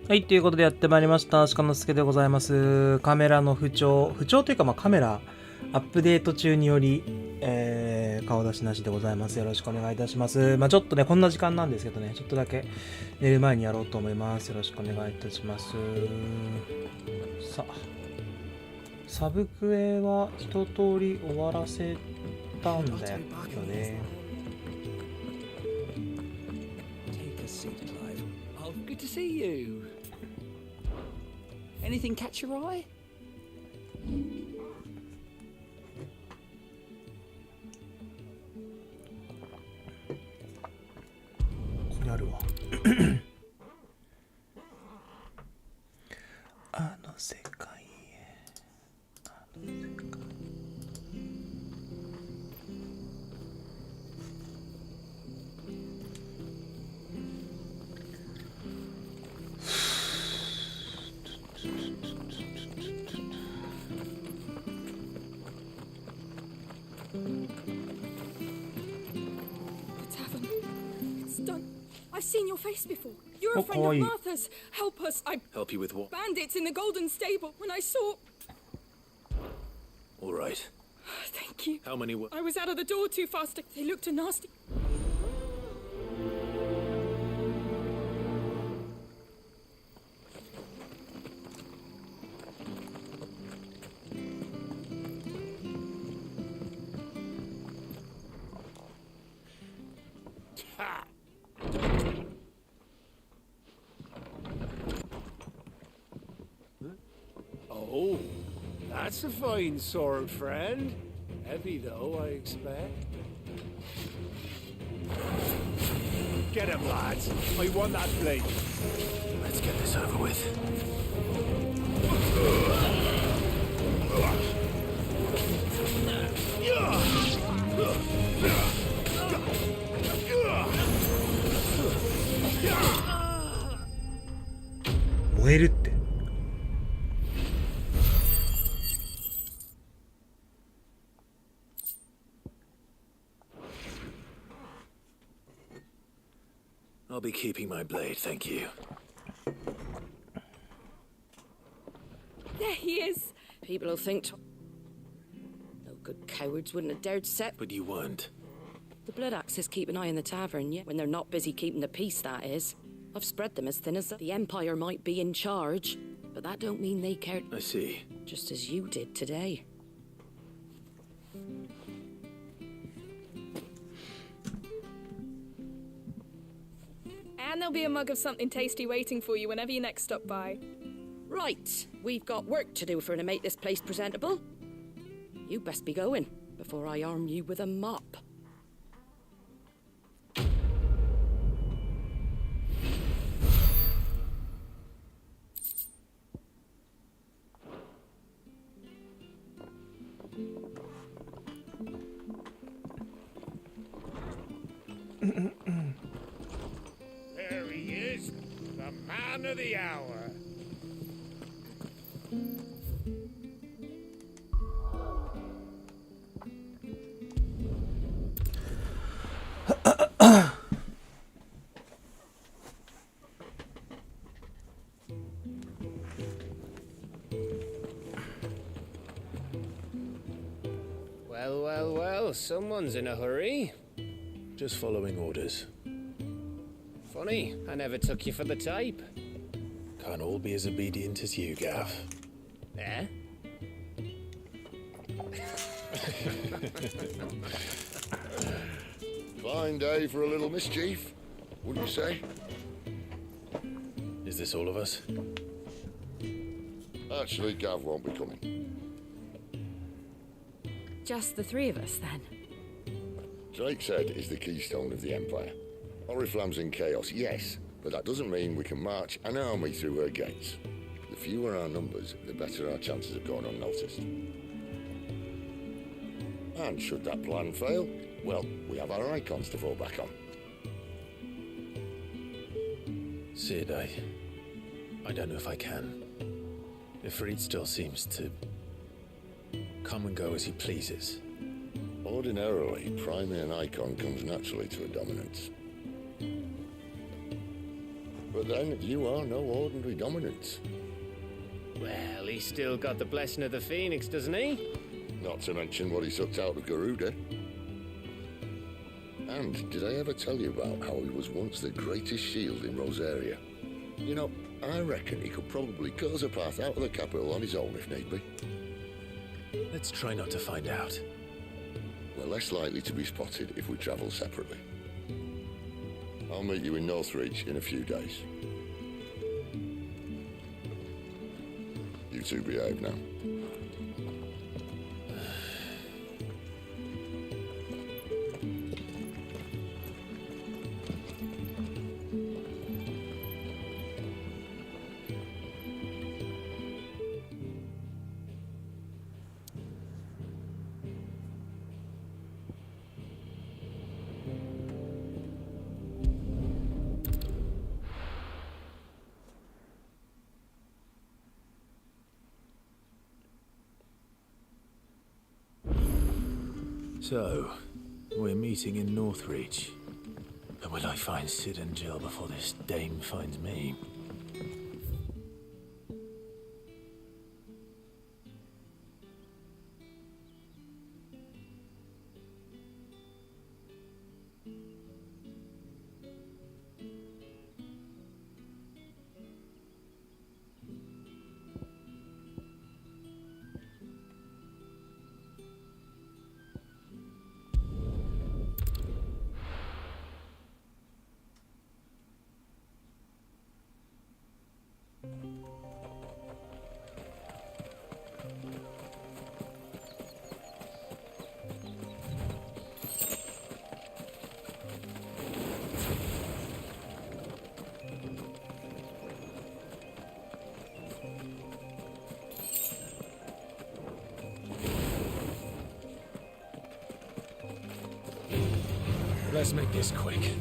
はい、ということでやってまいりました。鹿之助でございます。カメラの不調というか、カメラアップデート中により、顔出しなしでございます。よろしくお願いいたします。ちょっとね、こんな時間なんですけどね、ちょっとだけ寝る前にやろうと思います。よろしくお願いいたします。さあ、サブクエは一通り終わらせたんだよね。Good to see you. Anything catch your eye? ここにあるわ。あの世界へ。あの世界。I've seen your face before. You're a friend of Martha's. Help us. I help you with what? Bandits in the Golden Stable. When I saw... All right. Thank you. How many were... I was out of the door too fast. They looked nasty. Oh, that's a fine sword, friend. Heavy, though, I expect. Get him, lads. I want that blade. Let's get this over with. I'll be keeping my blade, thank you. There he is. People will think... No good cowards wouldn't have dared set... But you weren't. The blood axes keep an eye on the tavern, yeah? When they're not busy keeping the peace, that is. I've spread them as thin as the Empire might be in charge, but that don't mean they care... I see. Just as you did today. And there'll be a mug of something tasty waiting for you whenever you next stop by. Right, we've got work to do to make this place presentable. You best be going, before I arm you with a mop. There he is, the man of the hour. Well, someone's in a hurry. Just following orders. Funny, I never took you for the type. Can't all be as obedient as you, Gav. Eh? Fine day for a little mischief, wouldn't you say? Is this all of us? Actually, Gav won't be coming. Just the three of us, then? Drake's Head is the keystone of the Empire. Oriflamme's in chaos, yes, but that doesn't mean we can march an army through her gates. The fewer our numbers, the better our chances of going unnoticed. And should that plan fail, well, we have our icons to fall back on. Sid, I don't know if I can. Ifrit still seems to come and go as he pleases. Ordinarily, priming an icon comes naturally to a dominance. But then you are no ordinary dominant. Well, he's still got the blessing of the Phoenix, doesn't he? Not to mention what he sucked out of Garuda. And did I ever tell you about how he was once the greatest shield in Rosaria? You know, I reckon he could probably cut us a path out of the capital on his own if need be. Let's try not to find out. We're less likely to be spotted if we travel separately. I'll meet you in Northreach in a few days. You two behave now. So, we're meeting in Northreach. But will I find Sid and Jill before this dame finds me? Let's make this quick.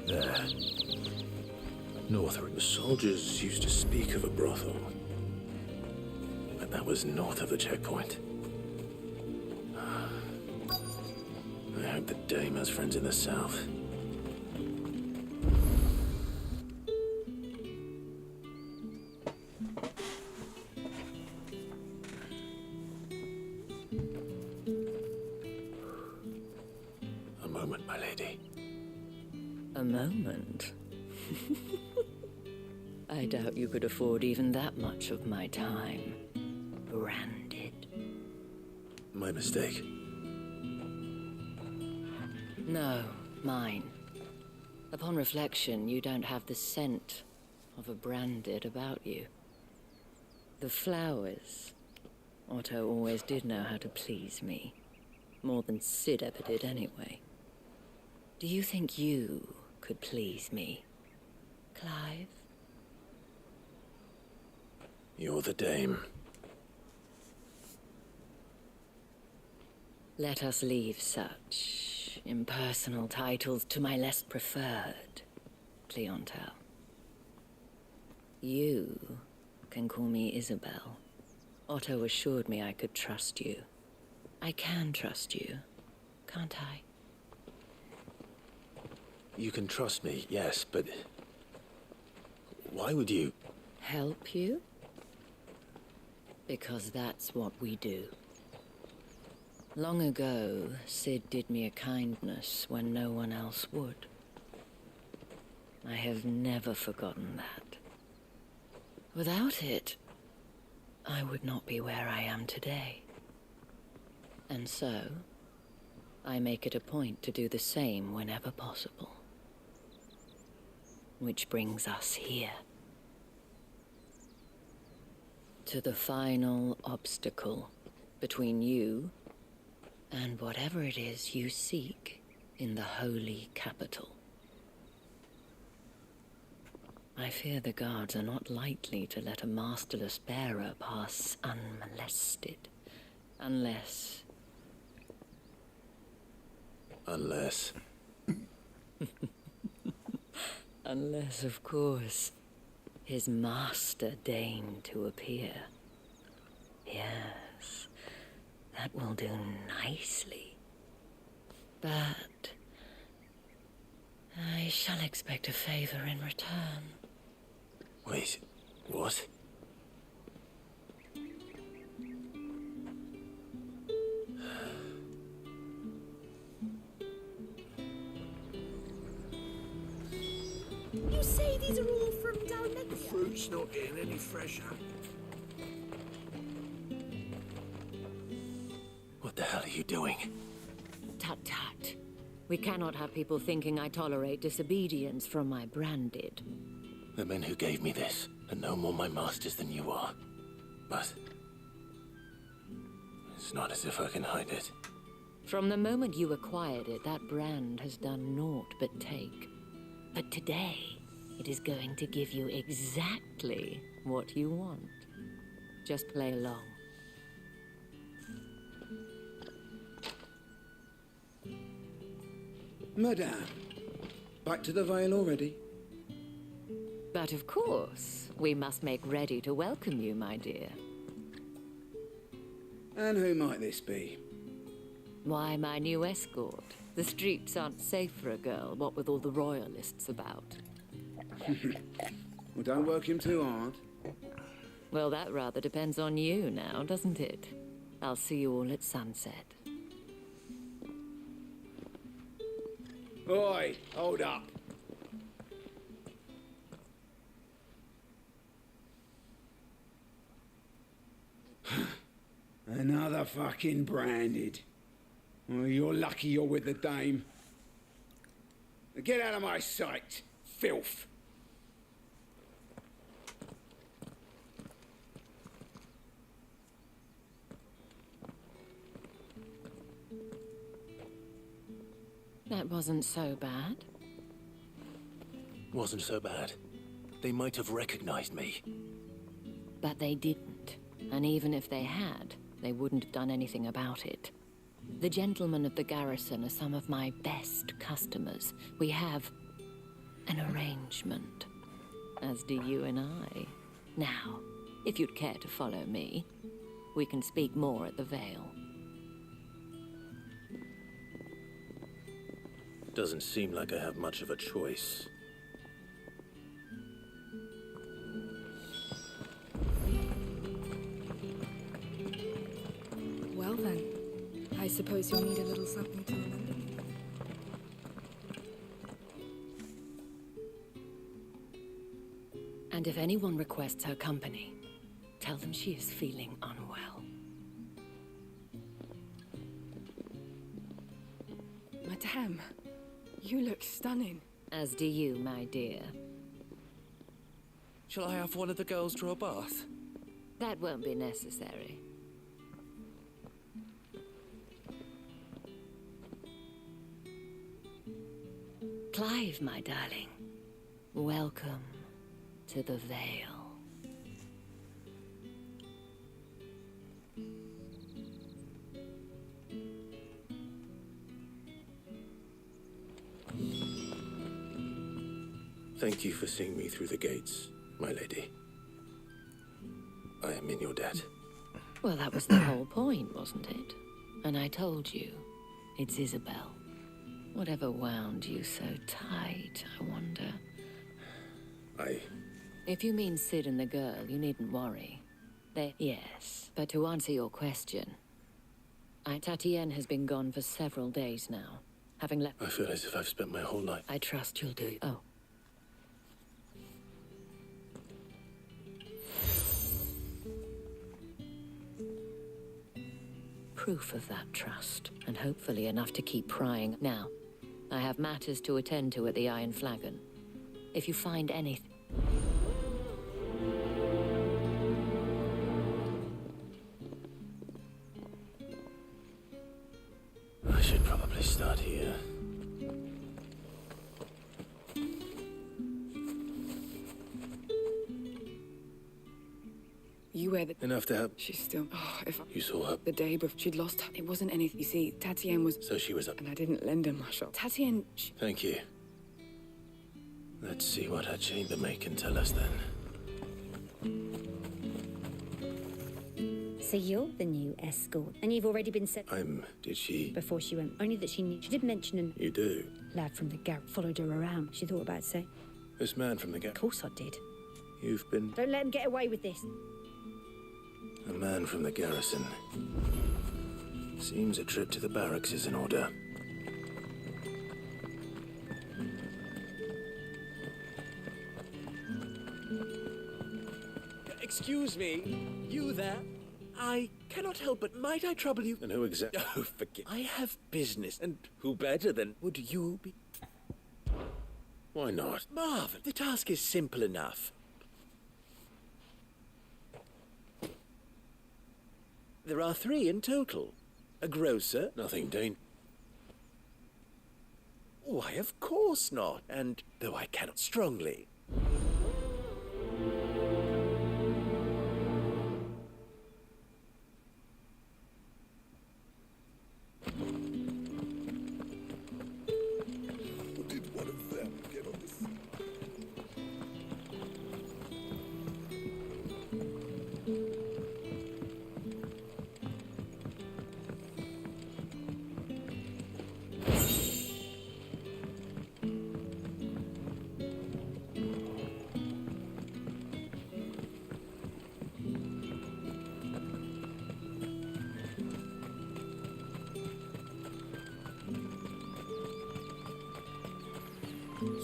There. North. The soldiers used to speak of a brothel. But that was north of the checkpoint. I hope the dame has friends in the south. A moment, my lady. A moment? I doubt you could afford even that much of my time. Branded. My mistake. No, mine. Upon reflection, you don't have the scent of a branded about you. The flowers. Otto always did know how to please me. More than Sid ever did anyway. Do you think you could please me, Clive? You're the dame. Let us leave such impersonal titles to my less preferred clientele. You can call me Isabel. Otto assured me I could trust you. I can trust you, can't I? You can trust me, yes, but why would you? Help you? Because that's what we do. Long ago, Sid did me a kindness when no one else would. I have never forgotten that. Without it, I would not be where I am today. And so, I make it a point to do the same whenever possible. Which brings us here. To the final obstacle between you and whatever it is you seek in the holy capital. I fear the guards are not likely to let a masterless bearer pass unmolested. Unless... Unless, of course, his master deigned to appear. Yes, that will do nicely. But I shall expect a favor in return. Wait, what? You say these are all from down there? The fruit's not getting any fresher. What the hell are you doing? Tut tut. We cannot have people thinking I tolerate disobedience from my branded. The men who gave me this are no more my masters than you are. But it's not as if I can hide it. From the moment you acquired it, that brand has done naught but take. But today, it is going to give you exactly what you want. Just play along. Madame, back to the Vale already? But of course, we must make ready to welcome you, my dear. And who might this be? Why, my new escort. The streets aren't safe for a girl, what with all the royalists about. Well, don't work him too hard. Well, that rather depends on you now, doesn't it? I'll see you all at sunset. Oi, hold up. Another fucking branded. Well, you're lucky you're with the dame. Get out of my sight, filth. That wasn't so bad. Wasn't so bad. They might have recognized me. But they didn't. And even if they had, they wouldn't have done anything about it. The gentlemen of the garrison are some of my best customers. We have an arrangement, as do you and I. Now, if you'd care to follow me, we can speak more at the Vale. Doesn't seem like I have much of a choice. Well then, I suppose you'll need a little something to remember me. And if anyone requests her company, tell them she is feeling unwell. Madame, you look stunning. As do you, my dear. Shall I have one of the girls draw a bath? That won't be necessary. Clive, my darling. Welcome to the Vale. Thank you for seeing me through the gates, my lady. I am in your debt. Well, that was the whole point, wasn't it? And I told you, it's Isabel. Whatever wound you so tight, I wonder. If you mean Sid and the girl, you needn't worry. Yes, but to answer your question, Tatienne has been gone for several days now, having left... I feel as if I've spent my whole life... I trust you'll do... Oh. Proof of that trust, and hopefully enough to keep prying. Now, I have matters to attend to at the Iron Flagon. If you find anything... anywhere that... Enough to help. She's still... Oh, if I... You saw her? The day before she'd lost her. It wasn't anything. You see, Tatienne was... So she was up. And I didn't lend her my shot. Tatienne... Thank you. Let's see what her chambermaid can tell us then. So you're the new escort, and you've already been set... Did she... Before she went. Only that she knew. She did mention an... You do? Lad from the garret followed her around. She thought about saying... This man from the Of course I did. You've been... Don't let him get away with this. A man from the garrison. Seems a trip to the barracks is in order. Excuse me, you there? I cannot help but might I trouble you? And who exactly? Oh, forgive. I have business, and who better than would you be? Why not? Marvel, the task is simple enough. There are 3 in total. A grocer. Nothing dangerous. Why, of course not. And though I cannot strongly. Did one of them get on this?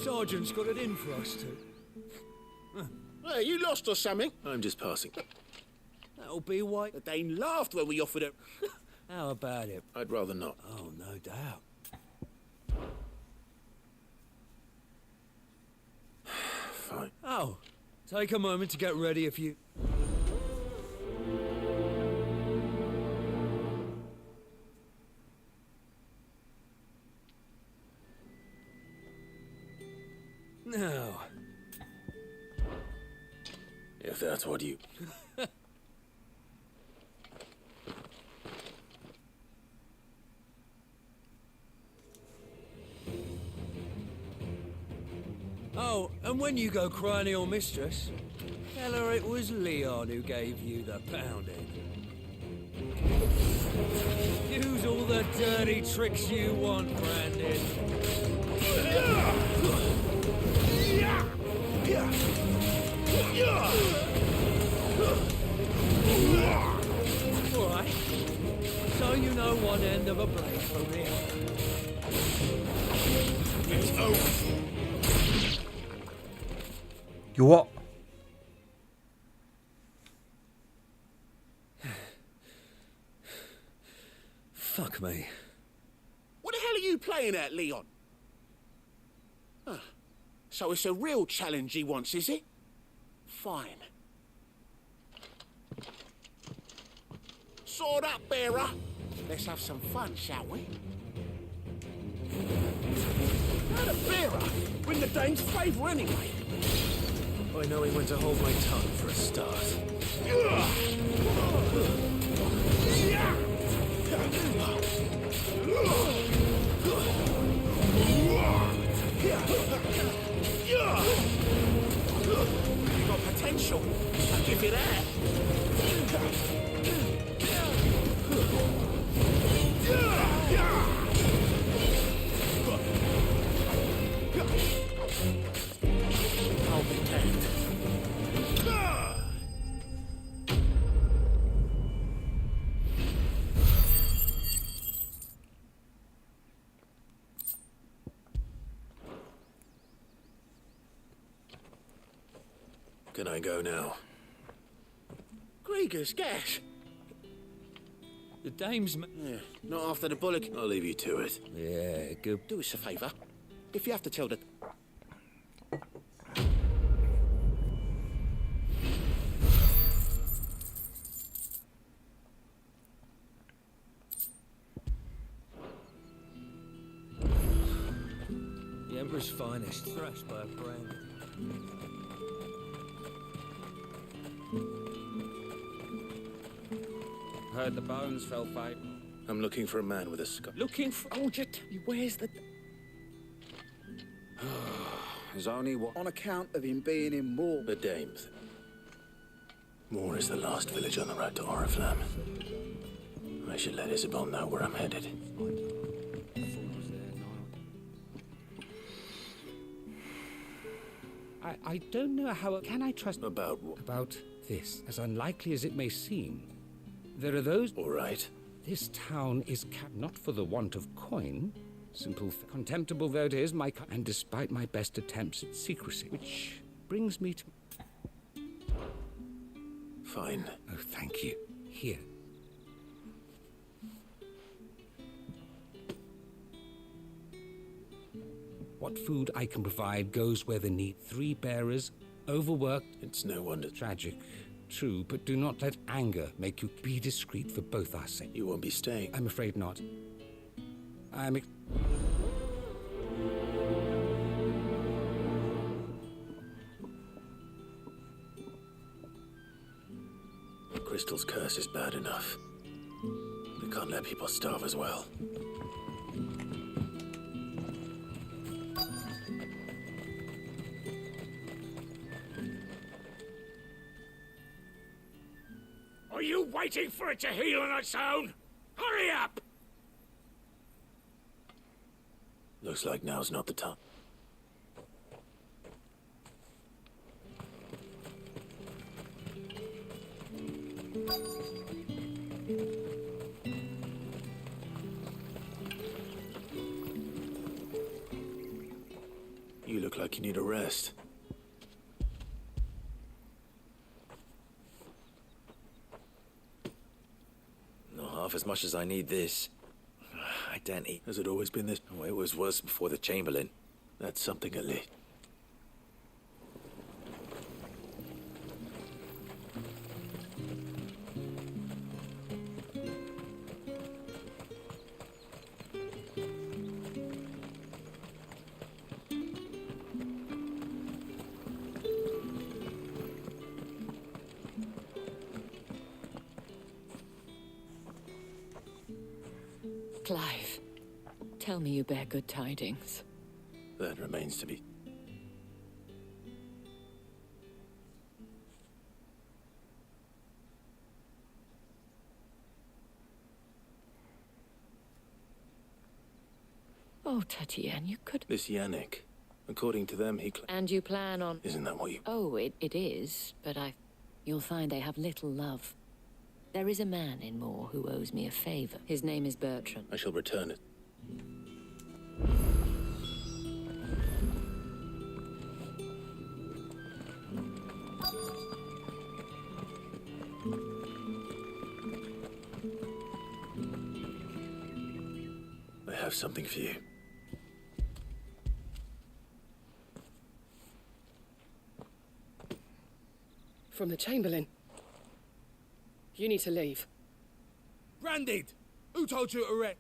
Sergeant's got it in for us two. Hey, you lost or something? I'm just passing. That'll be why. The Dane laughed when we offered it. How about it? I'd rather not. Oh, no doubt. Fine. Oh, take a moment to get ready if you... Now, If that's what you... oh, and when you go crying to your mistress, tell her it was Leon who gave you the pounding. Use all the dirty tricks you want, Brandon. All right. So you know one end of a blade from the other. It's over.弱っ。 Fuck me. What the hell are you playing at, Leon? Ah, so it's a real challenge he wants, is it? Fine. Sword up, bearer. Let's have some fun, shall we? How the bearer win the Dane's favour anyway? I know he went to hold my tongue for a start. You got potential. I'll give you that. I'll be damned. Can I go now? Grieger's gas. The dame's... Yeah, not after the bullock. I'll leave you to it. Yeah, good. Do us a favour. If you have to tell the... The Emperor's finest, thrashed by a brand. Heard the bones fell fate. I'm looking for a man with a scar. Looking for... Oh, just... Where's the... There's only one... On account of him being in Moor. The Dames. Moor is the last village on the road to Oriflamme. I should let Isabel know where I'm headed. I don't know how... Can I trust... About what? About this. As unlikely as it may seem. There are those... All right. This town is not for the want of coin. Simple, contemptible though it is, and despite my best attempts at secrecy, which brings me to... Fine. Oh, thank you. Here. What food I can provide goes where the need. 3 bearers, overworked. It's no wonder. Tragic. True, but do not let anger make you be discreet for both our sake. You won't be staying? I'm afraid not. I'm... Crystal's curse is bad enough. We can't let people starve as well. Are you waiting for it to heal on its own? Hurry up! Looks like now's not the time. You look like you need a rest. Not half as much as I need this. I don't eat. Has it always been this? Oh, it was worse before the Chamberlain. That's something at least. Clive, tell me you bear good tidings. That remains to be. Oh, Tatiana, you could... This Yannick. According to them, he... And you plan on... Isn't that what you... Oh, it is, but you'll find they have little love. There is a man in Moor who owes me a favor. His name is Bertrand. I shall return it. I have something for you. From the Chamberlain. You need to leave. Branded! Who told you to wreck?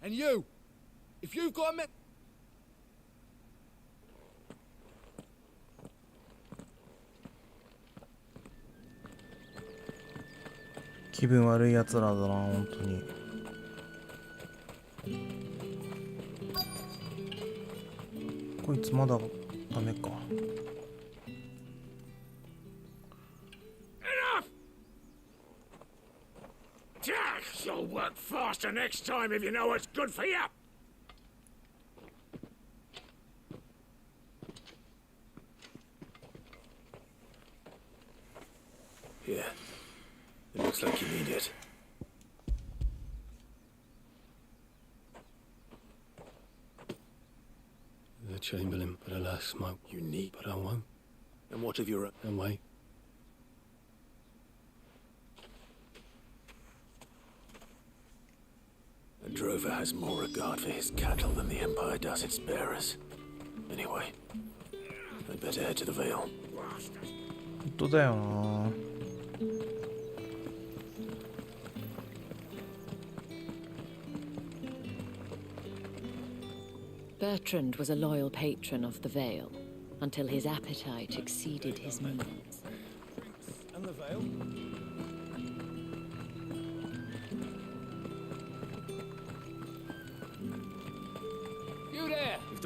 And you! If you've got a気分悪いやつらだな、本当に。こいつまだダメか。You'll work faster next time if you know what's good for you. Yeah. It looks like you need it. The Chamberlain, but alas, smoke. You need, but I won't. And what of your own way? A drover has more regard for his cattle than the Empire does its bearers. Anyway, I'd better head to the Vale. 本当だよな。Bertrand was a loyal patron of the Vale, until his appetite exceeded his means. And the Vale?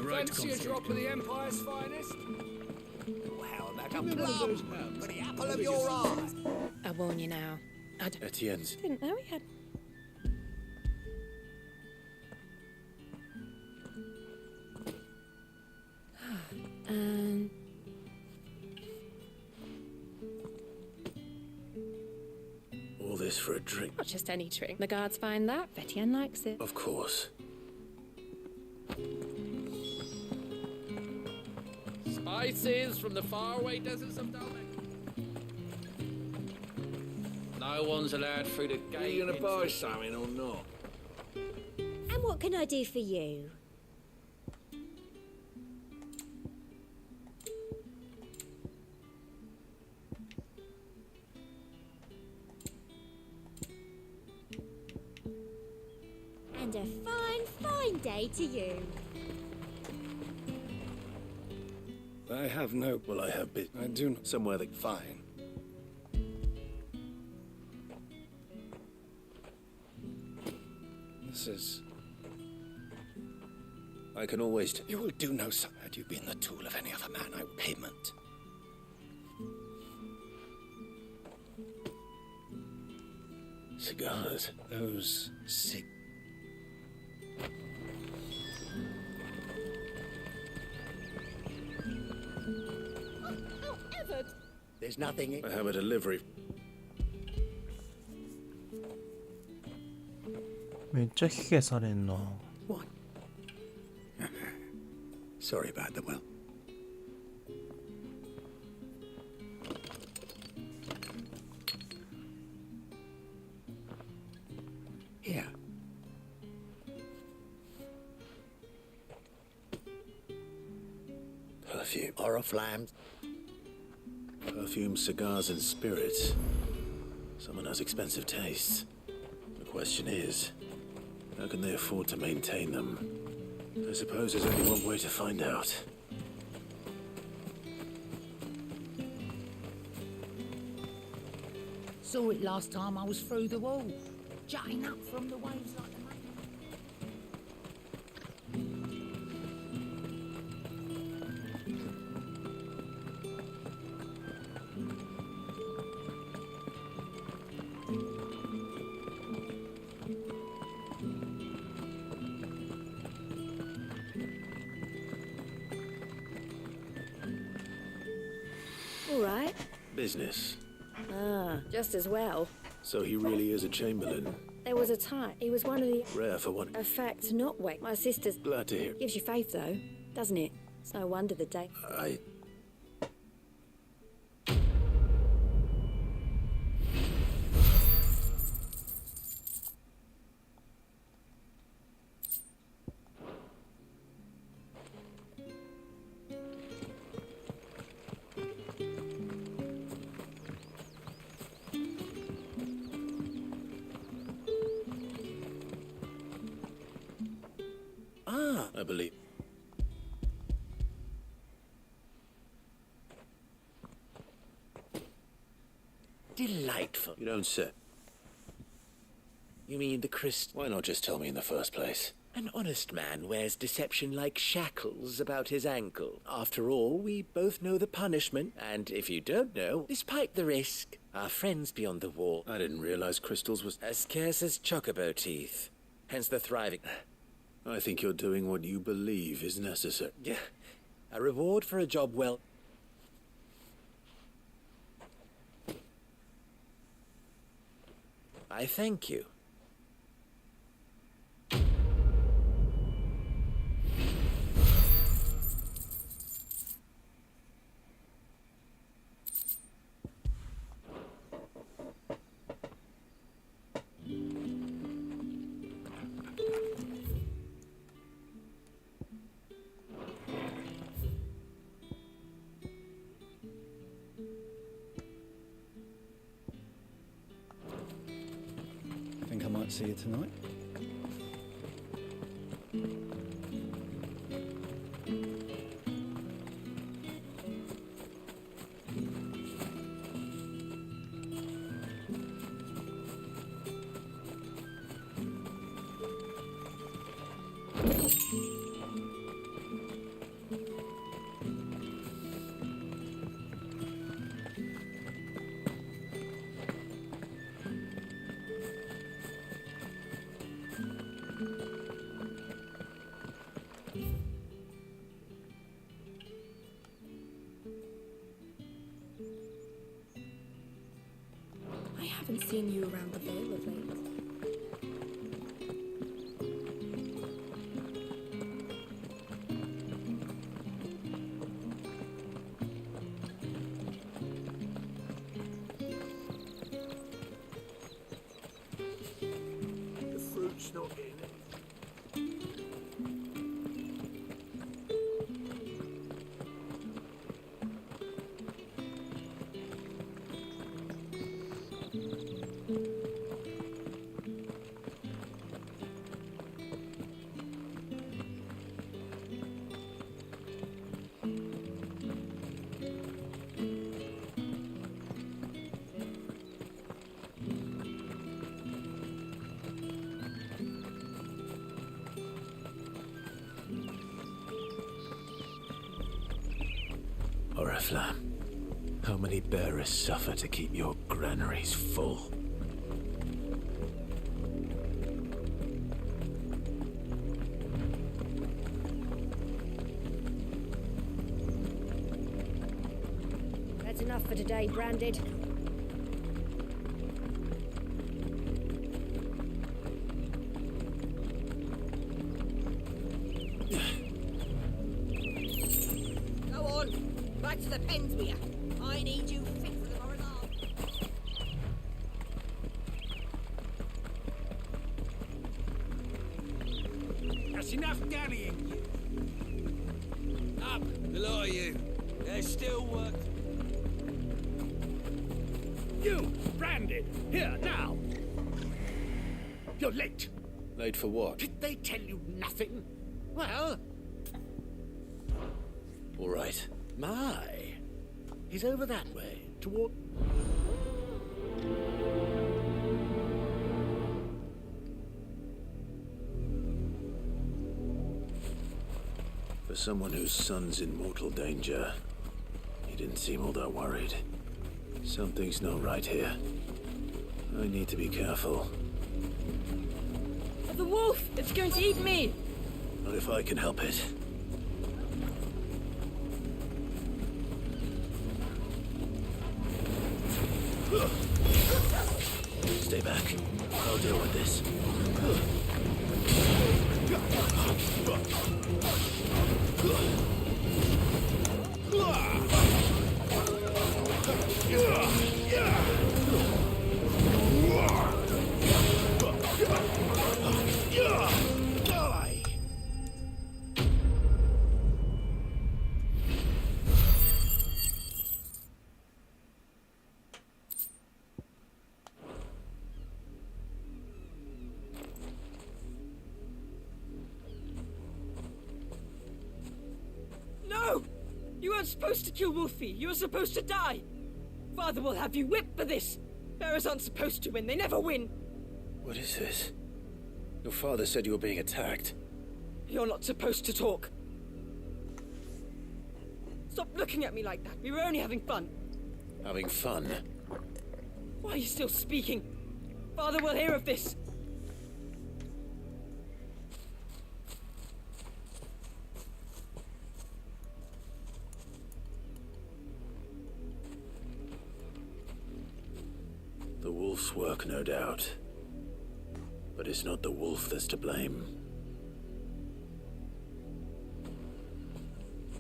great Fancy a drop of the Empire's finest? How about a plum for the apple of your eye? I warn you now. I Etienne's. didn't know he had. um. All this for a drink. Not just any drink. The guards find that. Etienne likes it. Of course. Spices from the faraway deserts of Dalmac. No one's allowed through the gate. Are you going to buy something or not? And what can I do for you? And a fine, fine day to you. I have no... Well, I have bit. I do not... Somewhere that... Fine. This is... I can always... You will do no such. Had you been the tool of any other man, I would payment. Cigars. Those There's nothing in... I have a delivery. めっちゃ卑下されんな。 What? Sorry about the well. Here. Perfume. Oriflammes. Perfume, cigars, and spirits. Someone has expensive tastes. The question is, how can they afford to maintain them? I suppose there's only one way to find out. Saw it last time I was through the wall, jutting up from the waves like a man. All right. Business. Ah, just as well. So he really is a chamberlain. There was a time. He was one of the... Rare for one. A fact not wait. My sister's... Glad to hear. Gives you faith, though, doesn't it? It's no wonder the day... I believe. Delightful. You don't say. You mean the Christ... Why not just tell me in the first place? An honest man wears deception like shackles about his ankle. After all, we both know the punishment, and if you don't know, despite the risk, our friends beyond the wall... I didn't realize crystals was... as scarce as chocobo teeth. Hence the thriving... I think you're doing what you believe is necessary. Yeah. A reward for a job well... I thank you. Think I might see you tonight? seen you around the Vale of late. The fruit's not in it. Oriflamme, how many bearers suffer to keep your granaries full? That's enough for today, Branded. Go on, back to the pens with you. I need you fit for the horizon. That's enough dallying. Up, the lot of you. There's still work. You, Branded, here now. You're late. Late for what? Did they tell you nothing? Well, All right. my. He's over that way, toward. For someone whose son's in mortal danger, he didn't seem all that worried. Something's not right here. I need to be careful. The wolf! It's going to eat me! Not if I can help it. Stay back. I'll deal with this. No! You weren't supposed to kill Wolfie. You were supposed to die. Father will have you whipped for this. Bearers aren't supposed to win. They never win. What is this? Your father said you were being attacked. You're not supposed to talk. Stop looking at me like that. We were only having fun. Having fun? Why are you still speaking? Father will hear of this. The wolf's work, no doubt. But it's not the wolf that's to blame.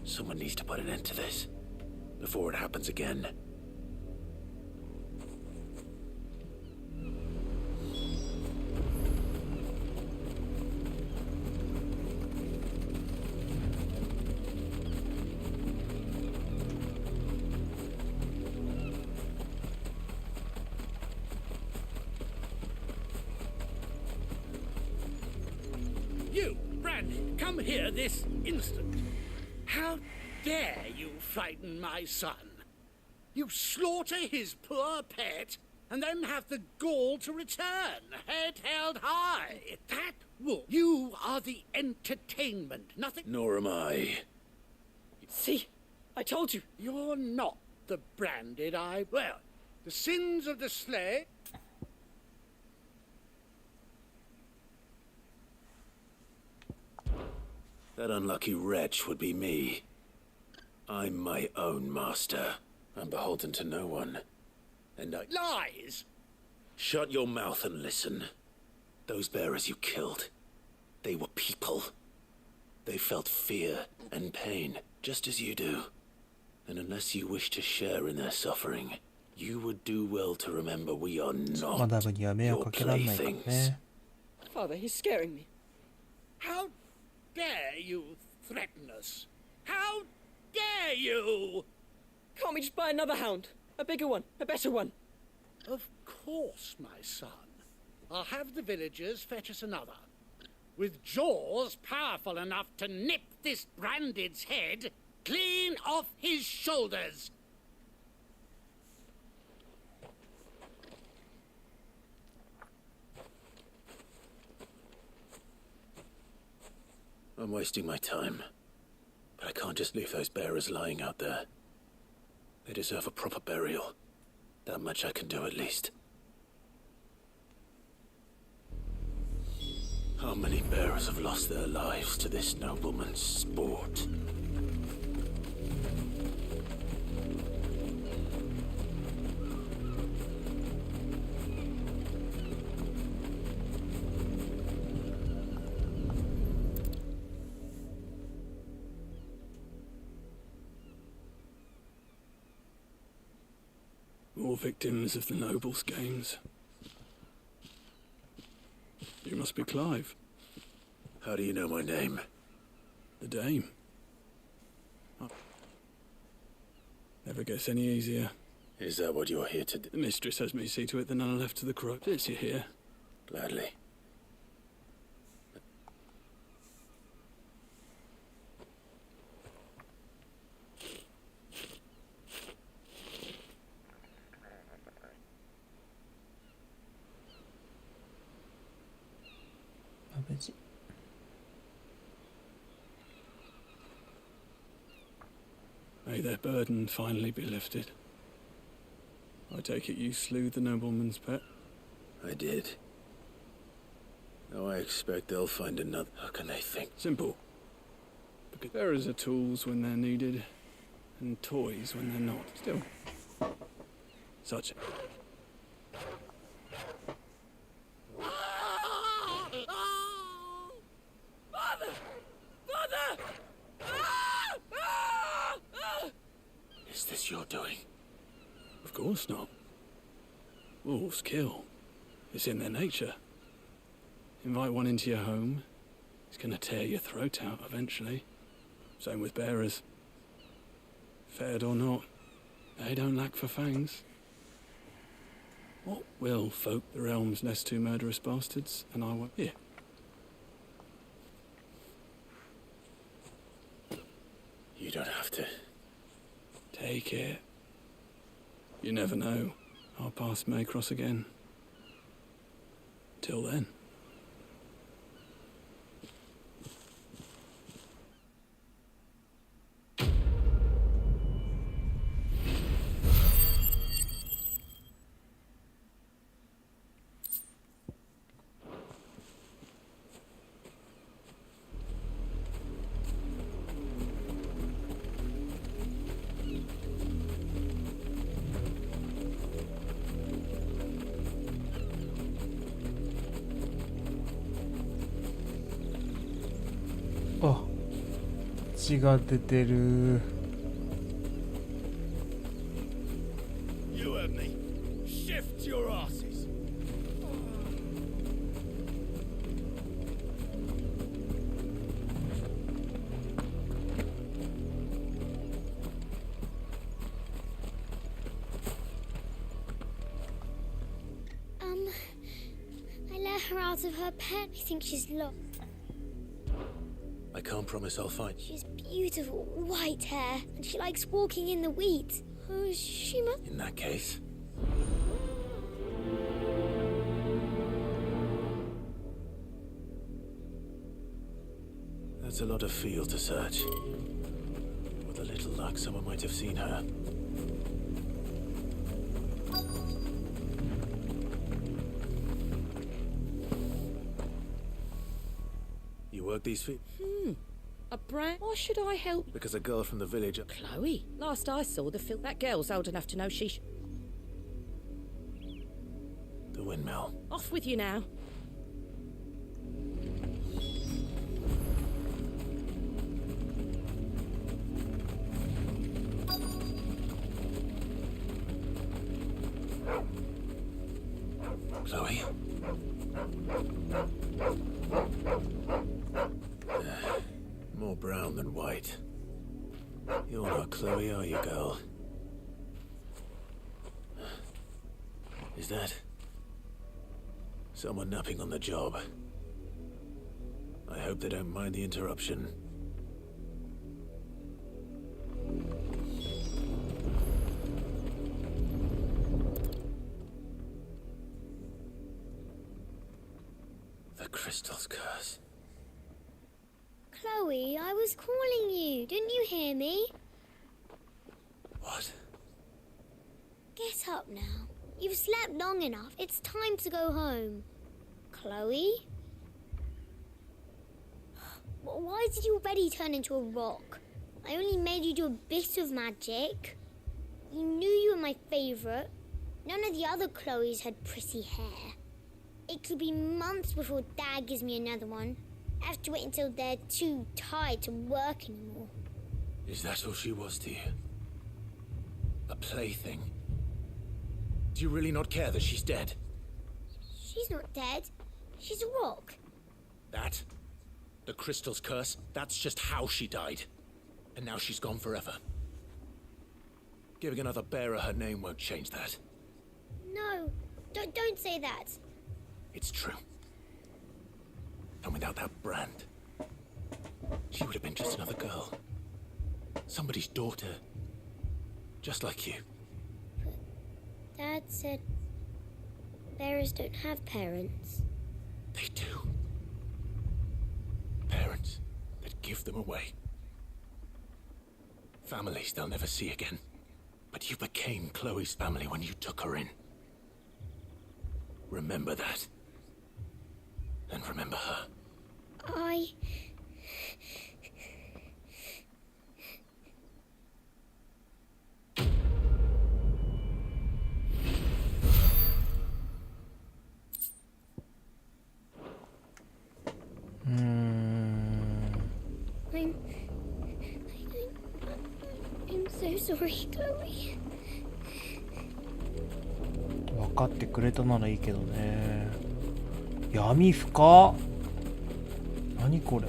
Someone needs to put an end to this before it happens again. You, Branded, come here this instant. How dare you frighten my son? You slaughter his poor pet and then have the gall to return, head held high. That wolf. You are the entertainment, nothing. Nor am I. See? I told you. You're not the Branded I. Well, the sins of the slave. That unlucky wretch would be me. I'm my own master. I'm beholden to no one. And I... Lies! Shut your mouth and listen. Those bearers you killed, they were people. They felt fear and pain, just as you do. And unless you wish to share in their suffering, you would do well to remember we are not your playthings. Father, he's scaring me. How dare you threaten us? How dare you? Can't we just buy another hound? A bigger one, a better one. Of course, my son. I'll have the villagers fetch us another. With jaws powerful enough to nip this Branded's head clean off his shoulders. I'm wasting my time. But I can't just leave those bearers lying out there. They deserve a proper burial. That much I can do at least. How many bearers have lost their lives to this nobleman's sport? All victims of the nobles' games. You must be Clive. How do you know my name? The Dame. Oh. Never gets any easier. Is that what you're here to do? The mistress has me see to it that none are left to the crook. Since you're here. Gladly. May their burden finally be lifted. I take it you slew the nobleman's pet? I did. Now I expect they'll find another. How can they think? Simple. Because bearers are tools when they're needed, and toys when they're not. Still. Such. Father! Father! Is this your doing? Of course not. Wolves kill. It's in their nature. Invite one into your home, he's gonna tear your throat out eventually. Same with bearers. Fed or not, they don't lack for fangs. What will folk the realm's nest two murderous bastards, and I won't. Here. You don't have to. Take it. You never know. Our paths may cross again. Till then.あ、血が出てる。You heard me. Shift your asses. I let her out of her pen. I think she's lost. I can't promise I'll find. She's beautiful white hair, and she likes walking in the weeds. Oh, she must. In that case. That's a lot of field to search. With a little luck, someone might have seen her. You work these feet? A brand? Why should I help? Because a girl from the village. Chloe. Last I saw the that girl's old enough to know she The windmill. Off with you now. Chloe? More brown than white. You're not Chloe, are you, girl? Is that someone napping on the job? I hope they don't mind the interruption. The crystal's curse. Chloe, I was calling you. Didn't you hear me? What? Get up now. You've slept long enough. It's time to go home. Chloe? Why did you already turn into a rock? I only made you do a bit of magic. You knew you were my favourite. None of the other Chloes had pretty hair. It could be months before Dad gives me another one. I have to wait until they're too tired to work anymore. Is that all she was to you? A plaything? Do you really not care that she's dead? She's not dead. She's a rock. That? The crystal's curse? That's just how she died. And now she's gone forever. Giving another bearer her name won't change that. No, don't say that. It's true. And without that brand, she would have been just another girl. Somebody's daughter. Just like you. Dad said bearers don't have parents. They do. Parents that give them away. Families they'll never see again. But you became Chloe's family when you took her in. Remember that. And remember her. I'm so sorry, Chloe. 分かってくれたならいいけどね。闇深っ。何これ。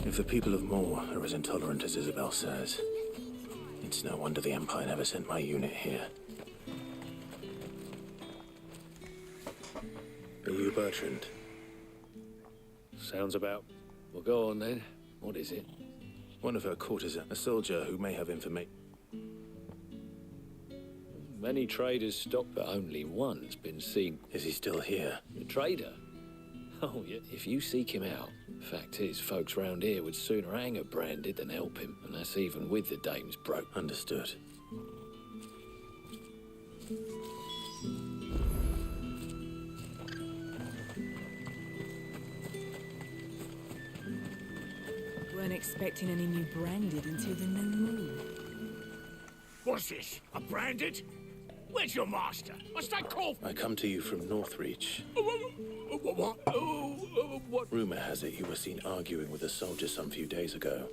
If the people of Moor are as intolerant as Isabel says, it's no wonder the Empire never sent my unit here. Are you Bertrand? Sounds about. Well, go on then. What is it? One of her courtesans, a soldier who may have information. Many traders stopped, but only one's been seen. Is he still here? The trader? Oh, yeah. If you seek him out. Fact is, folks round here would sooner hang a branded than help him, and that's even with the dame's broke. Understood. Weren't expecting any new branded until the new moon. What's this? A branded? Where's your master? What's that called? I come to you from Northreach. What? What? Rumor has it you were seen arguing with a soldier some few days ago.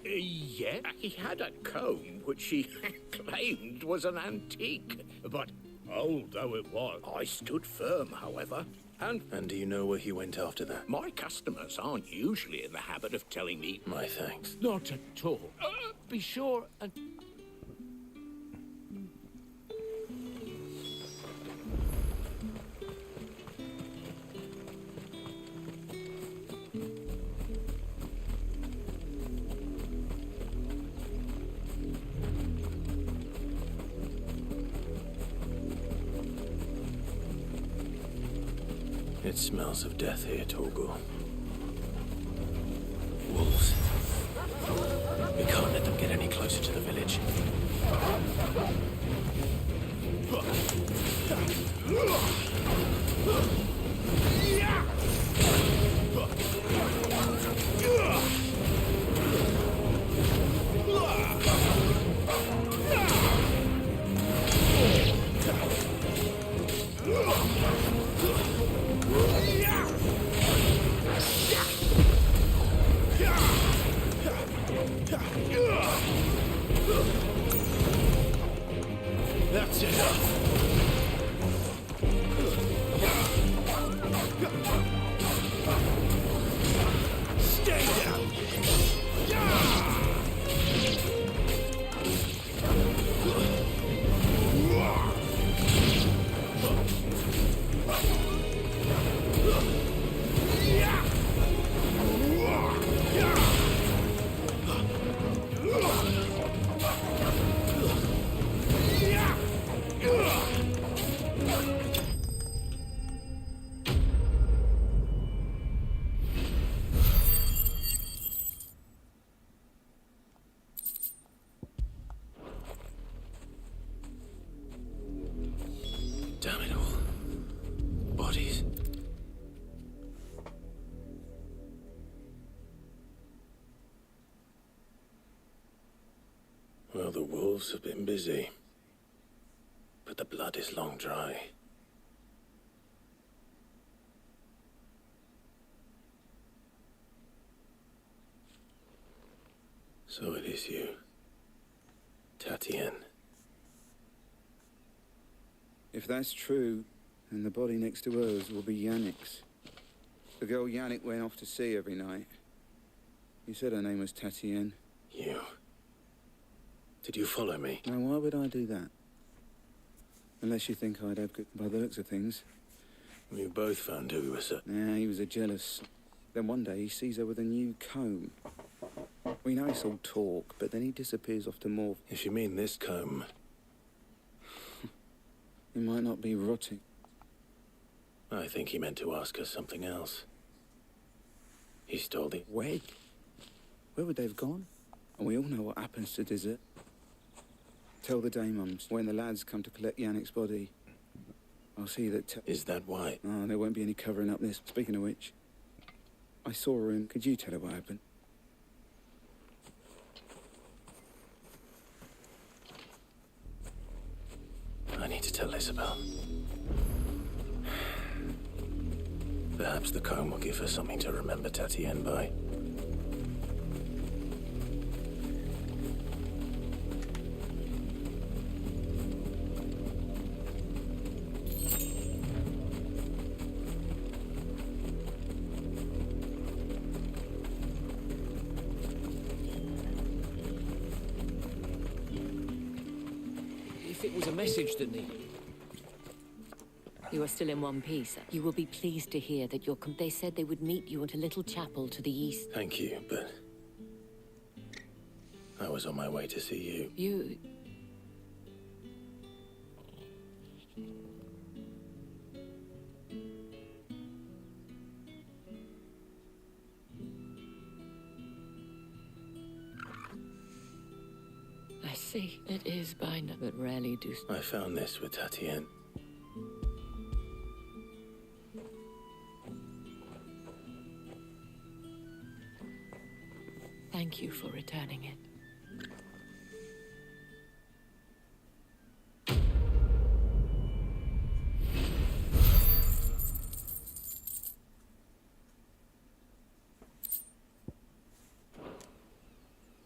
Yeah, he had a comb which he claimed was an antique. But old though it was, I stood firm, however. And do you know where he went after that? My customers aren't usually in the habit of telling me. My thanks. Not at all. Be sure and... It smells of death here, Torgor. Wolves. We can't let them get any closer to the village. That's enough. Stay down. Damn it all. Bodies. Well, the wolves have been busy. But the blood is long dry. So it is you, Tatienne. If that's true, then the body next to hers will be Yannick's. The girl Yannick went off to see every night. You said her name was Tatienne. You. Did you follow me? Now, why would I do that? Unless you think I'd have good by the looks of things. We both found who we were set. Yeah, he was a jealous. Then one day he sees her with a new comb. We know it's all talk, but then he disappears off to more. If you mean this comb... He might not be rotting. I think he meant to ask us something else. He stole the... Where? Where would they have gone? And we all know what happens to dessert. Tell the Daymums, when the lads come to collect Yannick's body, I'll see that... Is that why? Oh, there won't be any covering up this. Speaking of which, I saw her in. Could you tell her what happened? I need to tell Isabel. Perhaps the comb will give her something to remember Tatienne by. If it was a message that needed... You are still in one piece. You will be pleased to hear that they said they would meet you at a little chapel to the east. Thank you, but... I was on my way to see you. You... I see. It is by now, but rarely do... I found this with Tatienne. Thank you for returning it.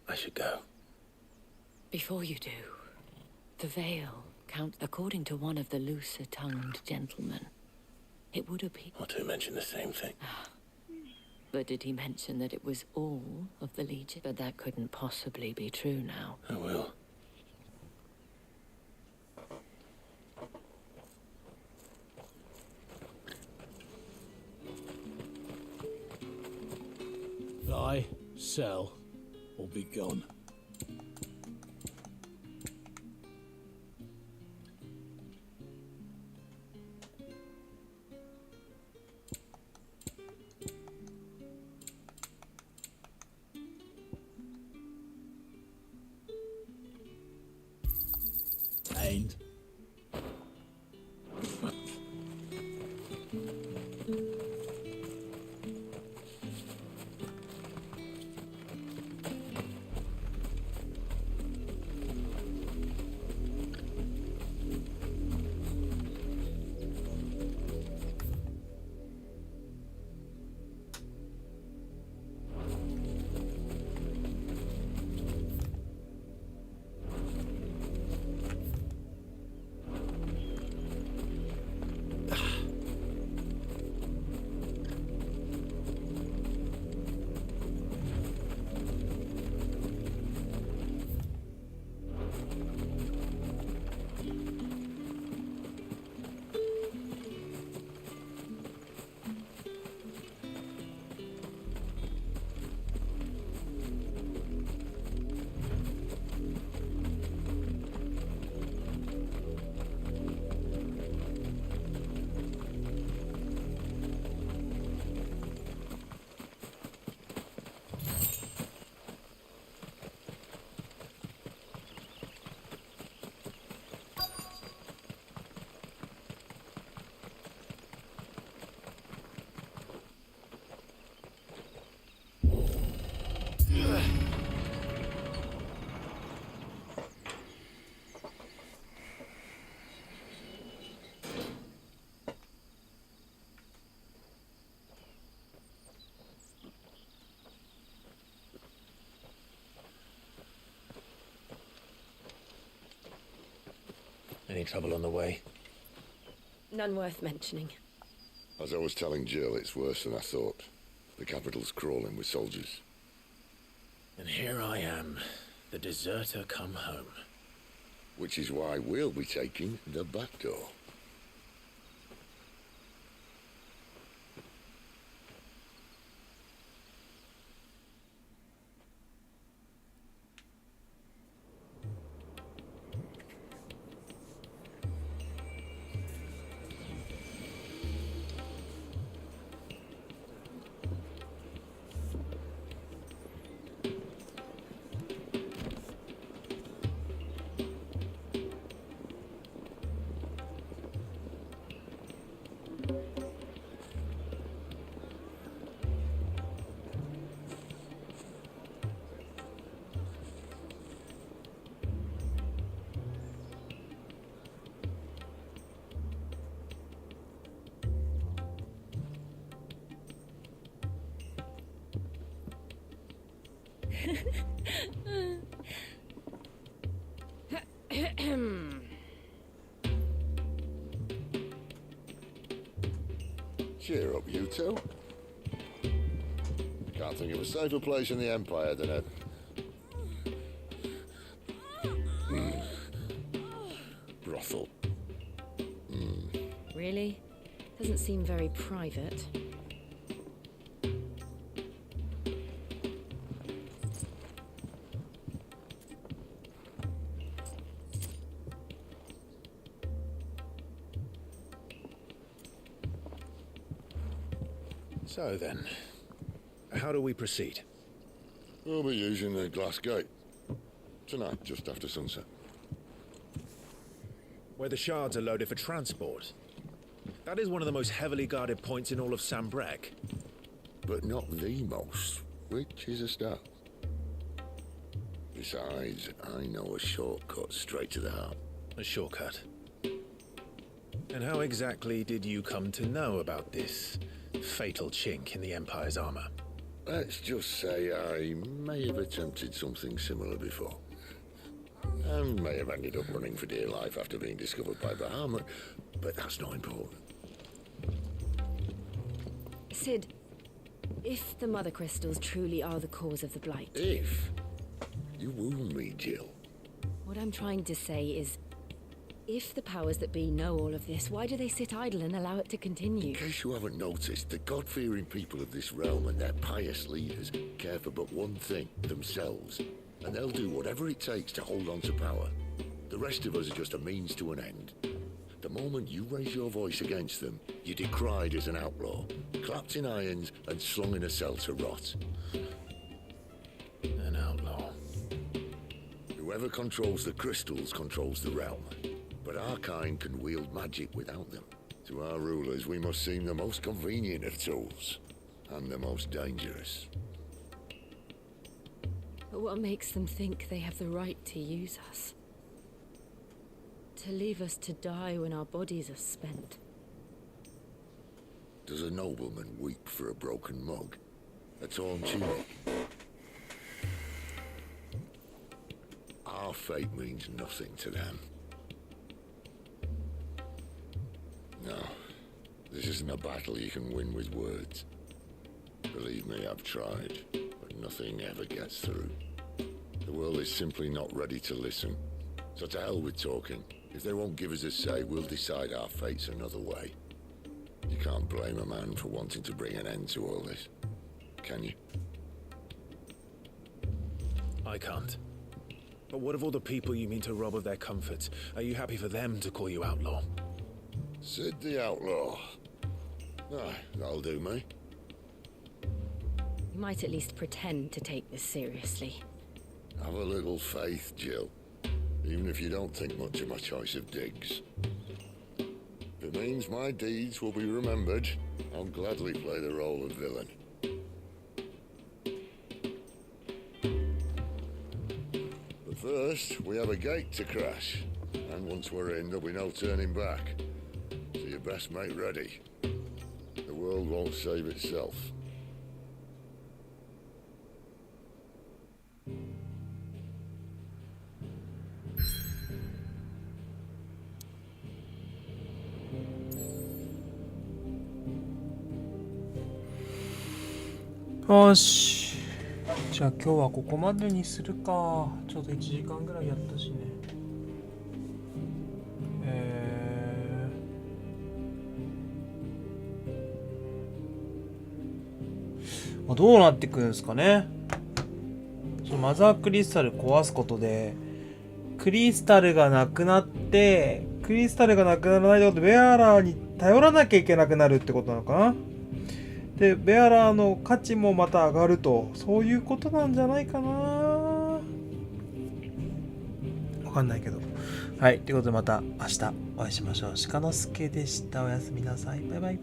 I should go. Before you do, the veil count according to one of the looser-tongued gentlemen. It would appear... Or to mention the same thing. But did he mention that it was all of the Legion? But that couldn't possibly be true now. I will. Buy, sell, or be gone. Ain't. Any trouble on the way? None worth mentioning. As I was telling Jill, it's worse than I thought. The capital's crawling with soldiers. And here I am, the deserter come home. Which is why we'll be taking the back door. Cheer up, you two. Can't think of a safer place in the Empire than a... brothel. Really? Doesn't seem very private. So then, how do we proceed? We'll be using the glass gate. Tonight, just after sunset. Where the shards are loaded for transport. That is one of the most heavily guarded points in all of Sambrek. But not the most, which is a start. Besides, I know a shortcut straight to the heart. A shortcut? And how exactly did you come to know about this fatal chink in the Empire's armor? Let's just say I may have attempted something similar before. And may have ended up running for dear life after being discovered by Bahamut, but that's not important. Sid, if the Mother Crystals truly are the cause of the Blight... If? You wound me, Jill. What I'm trying to say is, if the powers that be know all of this, why do they sit idle and allow it to continue? In case you haven't noticed, the God-fearing people of this realm and their pious leaders care for but one thing, themselves. And they'll do whatever it takes to hold on to power. The rest of us are just a means to an end. The moment you raise your voice against them, you're decried as an outlaw, clapped in irons and slung in a cell to rot. An outlaw. Whoever controls the crystals controls the realm. But our kind can wield magic without them. To our rulers, we must seem the most convenient of tools, and the most dangerous. But what makes them think they have the right to use us? To leave us to die when our bodies are spent? Does a nobleman weep for a broken mug? A torn tunic? Our fate means nothing to them. No, this isn't a battle you can win with words. Believe me, I've tried, but nothing ever gets through. The world is simply not ready to listen. So to hell with talking. If they won't give us a say, we'll decide our fates another way. You can't blame a man for wanting to bring an end to all this, can you? I can't. But what of all the people you mean to rob of their comforts? Are you happy for them to call you outlaw? Sid the Outlaw. Ah, that'll do me. You might at least pretend to take this seriously. Have a little faith, Jill. Even if you don't think much of my choice of digs. If it means my deeds will be remembered, I'll gladly play the role of villain. But first, we have a gate to crash. And once we're in, there'll be no turning back. So you best make ready. The world won't save itself. よし。じゃあ今日はここまでにするか。ちょうど1時間ぐらいやったしね。どうなってくるんですかね。マザークリスタル壊すことでクリスタルがなくなって、クリスタルがなくならないってことでベアラーに頼らなきゃいけなくなるってことなのかな。でベアラーの価値もまた上がると、そういうことなんじゃないかな。わかんないけど。はい、ということでまた明日お会いしましょう。鹿之助でした。おやすみなさい。バイバイ。